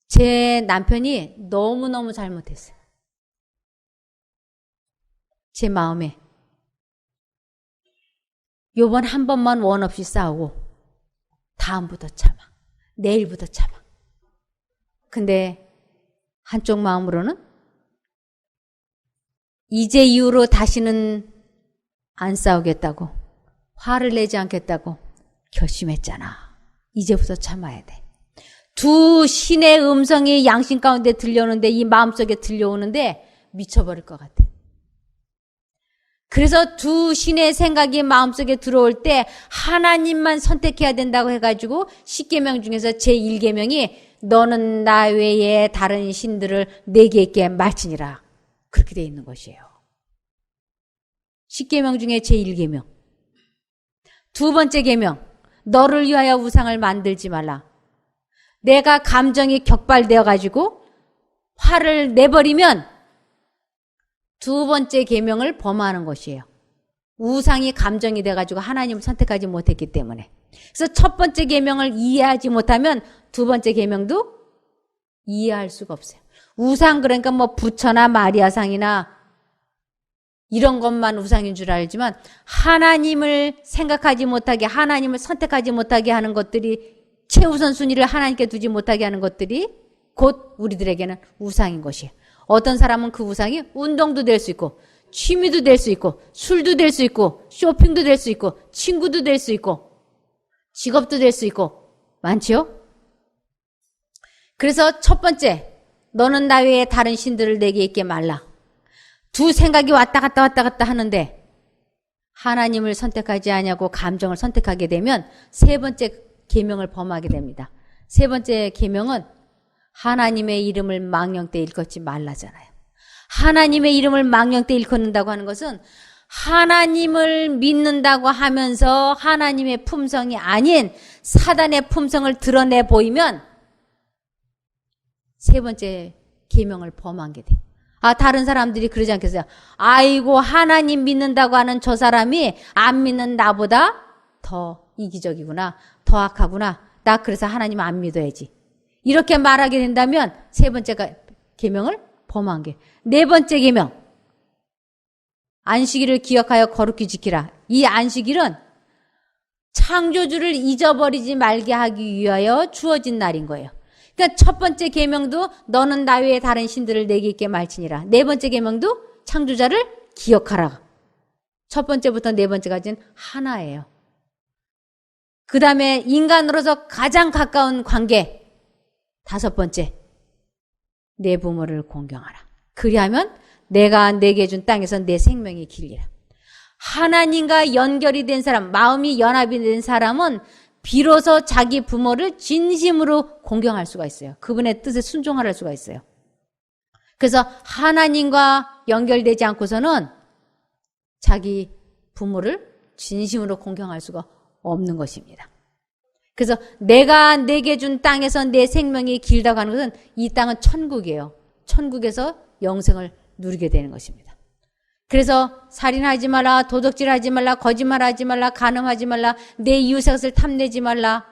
제 남편이 너무너무 잘못했어요. 제 마음에 요번 한 번만 원 없이 싸우고 다음부터 참아. 내일부터 참아. 근데 한쪽 마음으로는 이제 이후로 다시는 안 싸우겠다고, 화를 내지 않겠다고 결심했잖아. 이제부터 참아야 돼. 두 신의 음성이 양심 가운데 들려오는데, 이 마음속에 들려오는데 미쳐버릴 것 같아. 그래서 두 신의 생각이 마음속에 들어올 때 하나님만 선택해야 된다고 해가지고 10계명 중에서 제1계명이 너는 나 외에 다른 신들을 내게 있게 말지니라. 그렇게 돼 있는 것이에요. 십계명 중에 제1계명. 두 번째 계명. 너를 위하여 우상을 만들지 말라. 내가 감정이 격발되어 가지고 화를 내버리면 두 번째 계명을 범하는 것이에요. 우상이 감정이 돼 가지고 하나님을 선택하지 못했기 때문에. 그래서 첫 번째 계명을 이해하지 못하면 두 번째 계명도 이해할 수가 없어요. 우상 그러니까 뭐 부처나 마리아상이나 이런 것만 우상인 줄 알지만 하나님을 생각하지 못하게, 하나님을 선택하지 못하게 하는 것들이, 최우선 순위를 하나님께 두지 못하게 하는 것들이 곧 우리들에게는 우상인 것이에요. 어떤 사람은 그 우상이 운동도 될 수 있고, 취미도 될 수 있고, 술도 될 수 있고, 쇼핑도 될 수 있고, 친구도 될 수 있고, 직업도 될 수 있고, 많지요? 그래서 첫 번째, 너는 나 외에 다른 신들을 내게 있게 말라. 두 생각이 왔다 갔다 하는데 하나님을 선택하지 아니하고 감정을 선택하게 되면 세 번째 계명을 범하게 됩니다. 세 번째 계명은 하나님의 이름을 망령때 일컫지 말라잖아요. 하나님의 이름을 망령때 일컫는다고 하는 것은 하나님을 믿는다고 하면서 하나님의 품성이 아닌 사단의 품성을 드러내 보이면 세 번째 계명을 범한 게 돼요. 다른 사람들이 그러지 않겠어요? 아이고, 하나님 믿는다고 하는 저 사람이 안 믿는 나보다 더 이기적이구나, 더 악하구나. 나 그래서 하나님 안 믿어야지. 이렇게 말하게 된다면 세 번째 계명을 범한 게. 네 번째 계명. 안식일을 기억하여 거룩히 지키라. 이 안식일은 창조주를 잊어버리지 말게 하기 위하여 주어진 날인 거예요. 그러니까 첫 번째 계명도 너는 나 외에 다른 신들을 내게 있게 말지니라. 네 번째 계명도 창조자를 기억하라. 첫 번째부터 네 번째까지는 하나예요. 그 다음에 인간으로서 가장 가까운 관계. 다섯 번째, 내 부모를 공경하라. 그리하면 내가 내게 준 땅에서 내 생명이 길리라. 하나님과 연결이 된 사람, 마음이 연합이 된 사람은 비로소 자기 부모를 진심으로 공경할 수가 있어요. 그분의 뜻에 순종할 수가 있어요. 그래서 하나님과 연결되지 않고서는 자기 부모를 진심으로 공경할 수가 없는 것입니다. 그래서 내가 내게 준 땅에서 내 생명이 길다고 하는 것은 이 땅은 천국이에요. 천국에서 영생을 누리게 되는 것입니다. 그래서 살인하지 말라, 도둑질하지 말라, 거짓말하지 말라, 간음하지 말라, 내 이웃의 것을 탐내지 말라.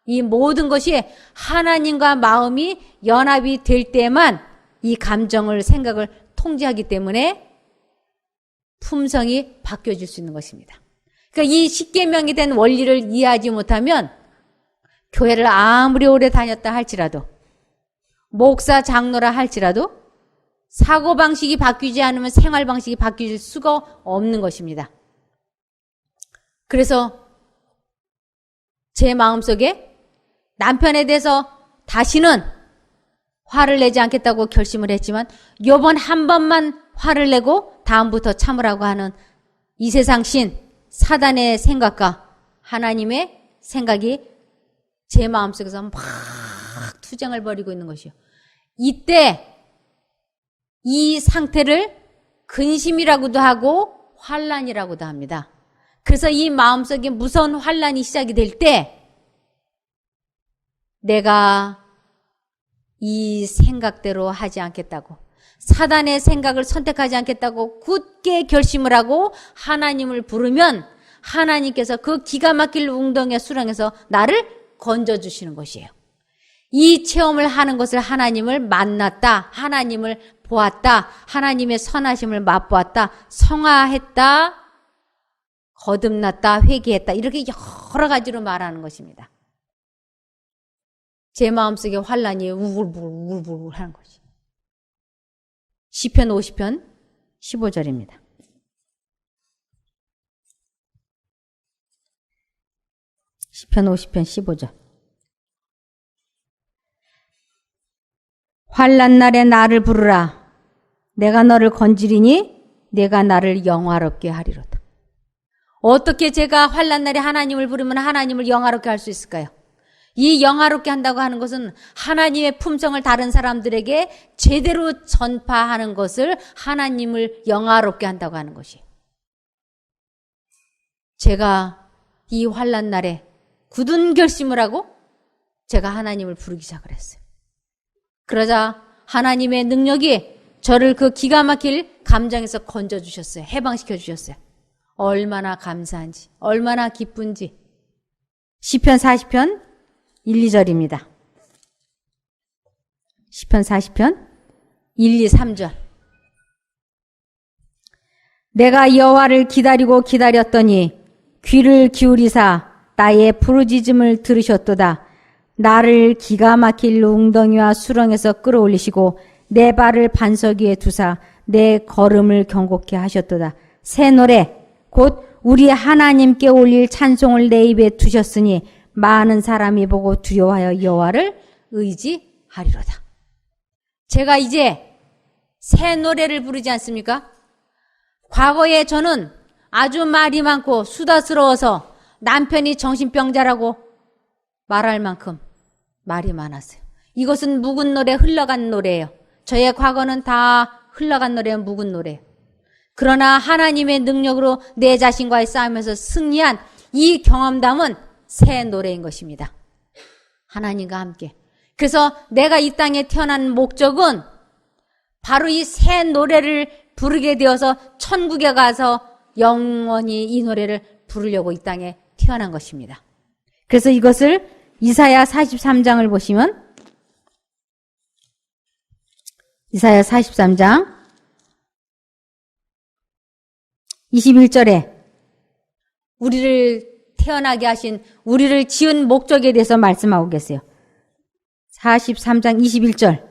이 모든 것이 하나님과 마음이 연합이 될 때만 이 감정을, 생각을 통제하기 때문에 품성이 바뀌어질 수 있는 것입니다. 그러니까 이 십계명이 된 원리를 이해하지 못하면 교회를 아무리 오래 다녔다 할지라도, 목사, 장로라 할지라도 사고방식이 바뀌지 않으면 생활방식이 바뀔 수가 없는 것입니다. 그래서 제 마음속에 남편에 대해서 다시는 화를 내지 않겠다고 결심을 했지만 요번 한 번만 화를 내고 다음부터 참으라고 하는 이 세상 신 사단의 생각과 하나님의 생각이 제 마음속에서 막 투쟁을 벌이고 있는 것이요. 이때 이 상태를 근심이라고도 하고 환란이라고도 합니다. 그래서 이 마음속에 무서운 환란이 시작이 될 때 내가 이 생각대로 하지 않겠다고, 사단의 생각을 선택하지 않겠다고 굳게 결심을 하고 하나님을 부르면 하나님께서 그 기가 막힐 웅덩이의 수렁에서 나를 건져주시는 것이에요. 이 체험을 하는 것을 하나님을 만났다, 하나님을 보았다, 하나님의 선하심을 맛보았다, 성화했다, 거듭났다, 회개했다, 이렇게 여러 가지로 말하는 것입니다. 제 마음속에 환란이 우글우글 하는 것이. 시편 50편 15절입니다. 시편 50편 15절. 환난 날에 나를 부르라. 내가 너를 건지리니 내가 나를 영화롭게 하리로다. 어떻게 제가 환난 날에 하나님을 부르면 하나님을 영화롭게 할 수 있을까요? 이 영화롭게 한다고 하는 것은 하나님의 품성을 다른 사람들에게 제대로 전파하는 것을 하나님을 영화롭게 한다고 하는 것이에요. 제가 이 환난 날에 굳은 결심을 하고 제가 하나님을 부르기 시작을 했어요. 그러자 하나님의 능력이 저를 그 기가 막힐 감정에서 건져주셨어요. 해방시켜 주셨어요. 얼마나 감사한지, 얼마나 기쁜지. 시편 40편 1, 2절입니다. 시편 40편 1, 2, 3절. 내가 여호와를 기다리고 기다렸더니 귀를 기울이사 나의 부르짖음을 들으셨도다. 나를 기가 막힐 웅덩이와 수렁에서 끌어올리시고 내 발을 반석 위에 두사 내 걸음을 경고케 하셨도다. 새 노래 곧 우리 하나님께 올릴 찬송을 내 입에 두셨으니 많은 사람이 보고 두려워하여 여호와를 의지하리로다. 제가 이제 새 노래를 부르지 않습니까? 과거에 저는 아주 말이 많고 수다스러워서 남편이 정신병자라고 말할 만큼 말이 많았어요. 이것은 묵은 노래, 흘러간 노래예요. 저의 과거는 다 흘러간 노래예요. 묵은 노래예요. 그러나 하나님의 능력으로 내 자신과의 싸움에서 승리한 이 경험담은 새 노래인 것입니다. 하나님과 함께. 그래서 내가 이 땅에 태어난 목적은 바로 이 새 노래를 부르게 되어서 천국에 가서 영원히 이 노래를 부르려고 이 땅에 태어난 것입니다. 그래서 이것을 이사야 43장을 보시면 이사야 43장 21절에 우리를 태어나게 하신 우리를 지은 목적에 대해서 말씀하고 계세요. 43장 21절.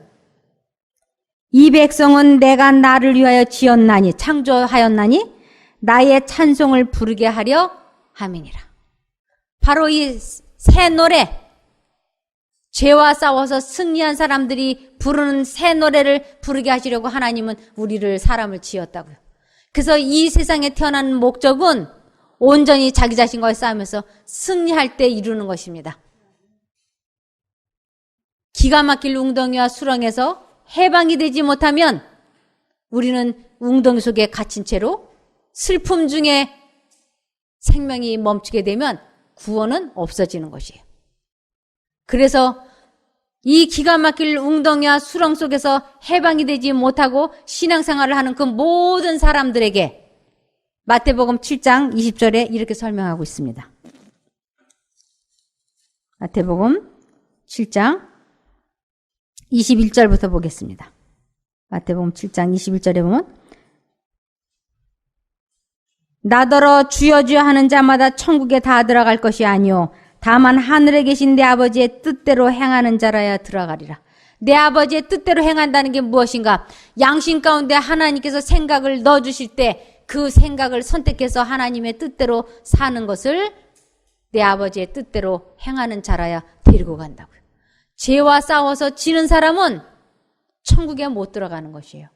이 백성은 내가 나를 위하여 지었나니 창조하였나니 나의 찬송을 부르게 하려 함이니라. 바로 이 새 노래, 죄와 싸워서 승리한 사람들이 부르는 새 노래를 부르게 하시려고 하나님은 우리를 사람을 지었다고요. 그래서 이 세상에 태어난 목적은 온전히 자기 자신과의 싸움에서 승리할 때 이루는 것입니다. 기가 막힐 웅덩이와 수렁에서 해방이 되지 못하면 우리는 웅덩이 속에 갇힌 채로 슬픔 중에 생명이 멈추게 되면 구원은 없어지는 것이에요. 그래서 이 기가 막힐 웅덩이와 수렁 속에서 해방이 되지 못하고 신앙생활을 하는 그 모든 사람들에게 마태복음 7장 20절에 이렇게 설명하고 있습니다. 마태복음 7장 21절부터 보겠습니다. 마태복음 7장 21절에 보면 나더러 주여 주여 하는 자마다 천국에 다 들어갈 것이 아니요 다만 하늘에 계신 내 아버지의 뜻대로 행하는 자라야 들어가리라. 내 아버지의 뜻대로 행한다는 게 무엇인가? 양심 가운데 하나님께서 생각을 넣어주실 때 그 생각을 선택해서 하나님의 뜻대로 사는 것을 내 아버지의 뜻대로 행하는 자라야 데리고 간다고요. 죄와 싸워서 지는 사람은 천국에 못 들어가는 것이에요.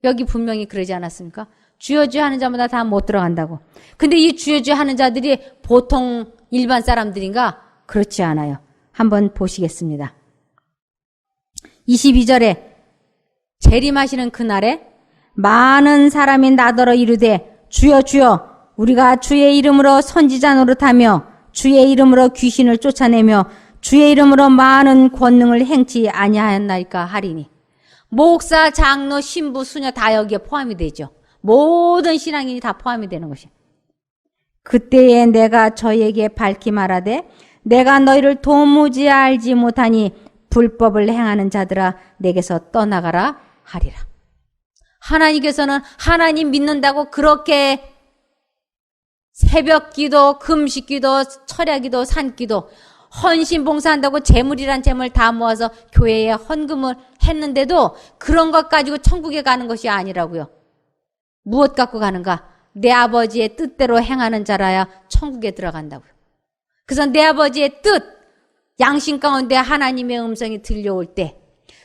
여기 분명히 그러지 않았습니까? 주여 주여 하는 자마다 다 못 들어간다고. 근데 이 주여 주여 하는 자들이 보통 일반 사람들인가? 그렇지 않아요. 한번 보시겠습니다. 22절에 재림하시는 그날에 많은 사람이 나더러 이르되 주여 주여 우리가 주의 이름으로 선지자 노릇하며 주의 이름으로 귀신을 쫓아내며 주의 이름으로 많은 권능을 행치 아니하였나이까 하리니. 목사, 장로, 신부, 수녀 다 여기에 포함이 되죠. 모든 신앙인이 다 포함이 되는 것이에요. 그때에 내가 저에게 밝히 말하되 내가 너희를 도무지 알지 못하니 불법을 행하는 자들아 내게서 떠나가라 하리라. 하나님께서는 하나님 믿는다고 그렇게 새벽 기도, 금식 기도, 철야 기도, 산 기도, 헌신 봉사한다고 재물이란 재물 다 모아서 교회에 헌금을 했는데도 그런 것 가지고 천국에 가는 것이 아니라고요. 무엇 갖고 가는가? 내 아버지의 뜻대로 행하는 자라야 천국에 들어간다고요. 그래서 내 아버지의 뜻, 양심 가운데 하나님의 음성이 들려올 때,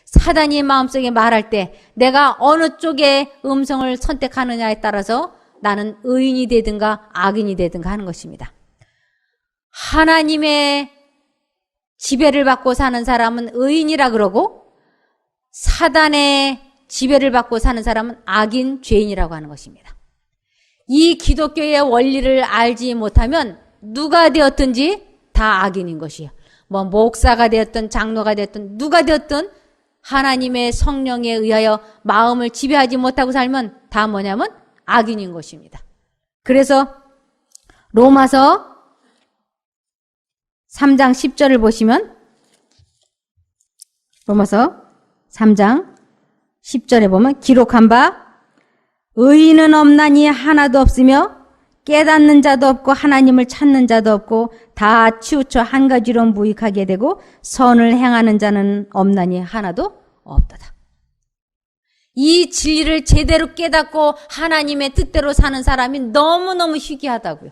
사단이 마음속에 말할 때 내가 어느 쪽의 음성을 선택하느냐에 따라서 나는 의인이 되든가 악인이 되든가 하는 것입니다. 하나님의 지배를 받고 사는 사람은 의인이라 그러고 사단의 지배를 받고 사는 사람은 악인, 죄인이라고 하는 것입니다. 이 기독교의 원리를 알지 못하면 누가 되었든지 다 악인인 것이에요. 뭐 목사가 되었든 장로가 되었든 누가 되었든 하나님의 성령에 의하여 마음을 지배하지 못하고 살면 다 뭐냐면 악인인 것입니다. 그래서 로마서 3장 10절을 보시면 로마서 3장 10절에 보면 기록한 바 의인은 없나니 하나도 없으며 깨닫는 자도 없고 하나님을 찾는 자도 없고 다 치우쳐 한 가지로 무익하게 되고 선을 행하는 자는 없나니 하나도 없도다. 이 진리를 제대로 깨닫고 하나님의 뜻대로 사는 사람이 너무너무 희귀하다고요.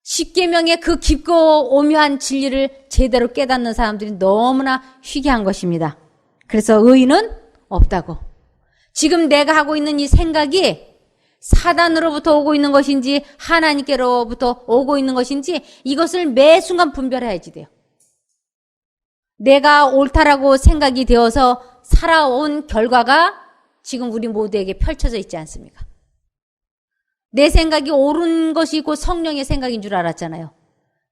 십계명의 그 깊고 오묘한 진리를 제대로 깨닫는 사람들이 너무나 희귀한 것입니다. 그래서 의인은 없다고. 지금 내가 하고 있는 이 생각이 사단으로부터 오고 있는 것인지 하나님께로부터 오고 있는 것인지 이것을 매 순간 분별해야지 돼요. 내가 옳다라고 생각이 되어서 살아온 결과가 지금 우리 모두에게 펼쳐져 있지 않습니까? 내 생각이 옳은 것이 있고 성령의 생각인 줄 알았잖아요.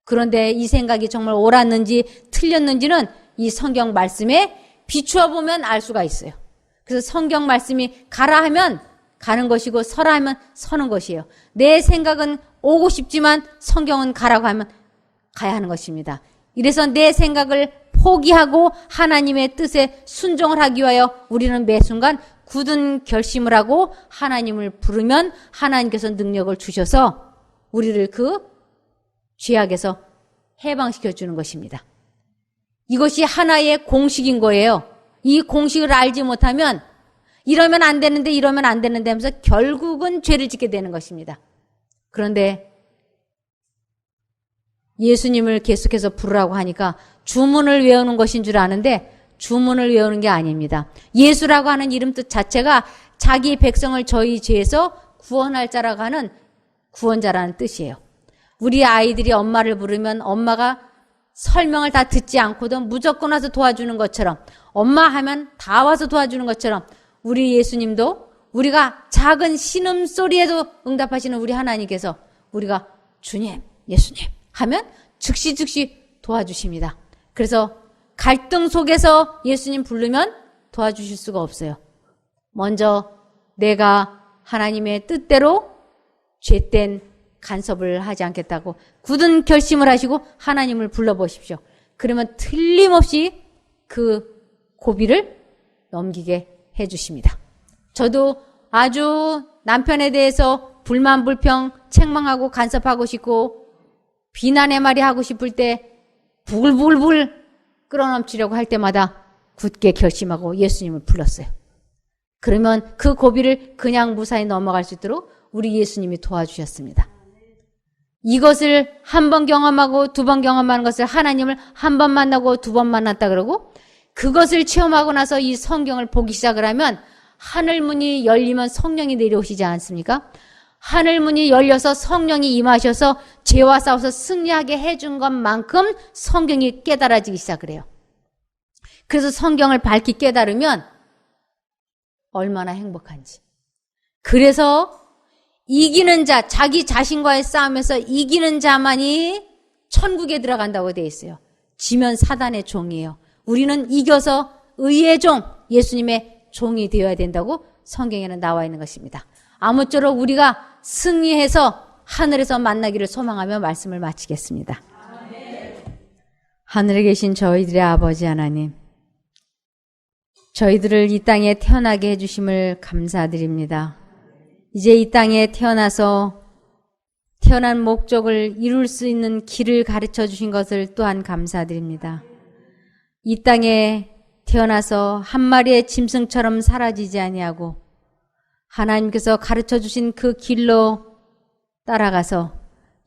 그런데 이 생각이 정말 옳았는지 틀렸는지는 이 성경 말씀에 비추어 보면 알 수가 있어요. 그래서 성경 말씀이 가라 하면 가는 것이고 서라 하면 서는 것이에요. 내 생각은 오고 싶지만 성경은 가라고 하면 가야 하는 것입니다. 이래서 내 생각을 포기하고 하나님의 뜻에 순종을 하기 위하여 우리는 매 순간 굳은 결심을 하고 하나님을 부르면 하나님께서 능력을 주셔서 우리를 그 죄악에서 해방시켜 주는 것입니다. 이것이 하나의 공식인 거예요. 이 공식을 알지 못하면 이러면 안 되는데 이러면 안 되는데 하면서 결국은 죄를 짓게 되는 것입니다. 그런데 예수님을 계속해서 부르라고 하니까 주문을 외우는 것인 줄 아는데 주문을 외우는 게 아닙니다. 예수라고 하는 이름 뜻 자체가 자기 백성을 저희 죄에서 구원할 자라고 하는 구원자라는 뜻이에요. 우리 아이들이 엄마를 부르면 엄마가 설명을 다 듣지 않고도 무조건 와서 도와주는 것처럼 엄마 하면 다 와서 도와주는 것처럼 우리 예수님도 우리가 작은 신음소리에도 응답하시는 우리 하나님께서 우리가 주님, 예수님 하면 즉시 도와주십니다. 그래서 갈등 속에서 예수님 부르면 도와주실 수가 없어요. 먼저 내가 하나님의 뜻대로 죄된 간섭을 하지 않겠다고 굳은 결심을 하시고 하나님을 불러보십시오. 그러면 틀림없이 그 고비를 넘기게 해주십니다. 저도 아주 남편에 대해서 불만, 불평, 책망하고 간섭하고 싶고 비난의 말이 하고 싶을 때 부글부글 끌어넘치려고 할 때마다 굳게 결심하고 예수님을 불렀어요. 그러면 그 고비를 그냥 무사히 넘어갈 수 있도록 우리 예수님이 도와주셨습니다. 이것을 한 번 경험하고 두 번 경험하는 것을 하나님을 한 번 만나고 두 번 만났다 그러고 그것을 체험하고 나서 이 성경을 보기 시작을 하면 하늘문이 열리면 성령이 내려오시지 않습니까? 하늘문이 열려서 성령이 임하셔서 죄와 싸워서 승리하게 해준 것만큼 성경이 깨달아지기 시작을 해요. 그래서 성경을 밝히 깨달으면 얼마나 행복한지. 그래서 이기는 자, 자기 자신과의 싸움에서 이기는 자만이 천국에 들어간다고 되어 있어요. 지면 사단의 종이에요. 우리는 이겨서 의의 종, 예수님의 종이 되어야 된다고 성경에는 나와 있는 것입니다. 아무쪼록 우리가 승리해서 하늘에서 만나기를 소망하며 말씀을 마치겠습니다. 하늘에 계신 저희들의 아버지 하나님, 저희들을 이 땅에 태어나게 해주심을 감사드립니다. 이제 이 땅에 태어나서 태어난 목적을 이룰 수 있는 길을 가르쳐 주신 것을 또한 감사드립니다. 이 땅에 태어나서 한 마리의 짐승처럼 사라지지 아니하고 하나님께서 가르쳐 주신 그 길로 따라가서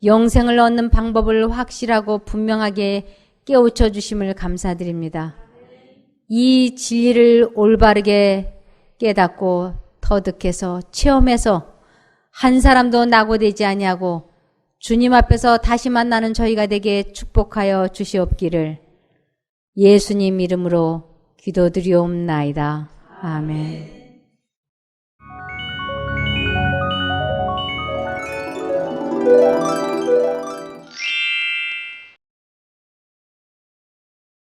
영생을 얻는 방법을 확실하고 분명하게 깨우쳐 주심을 감사드립니다. 이 진리를 올바르게 깨닫고 터득해서 체험해서 한 사람도 낙오되지 아니하고 주님 앞에서 다시 만나는 저희가 되게 축복하여 주시옵기를 예수님 이름으로 기도드리옵나이다. 아멘.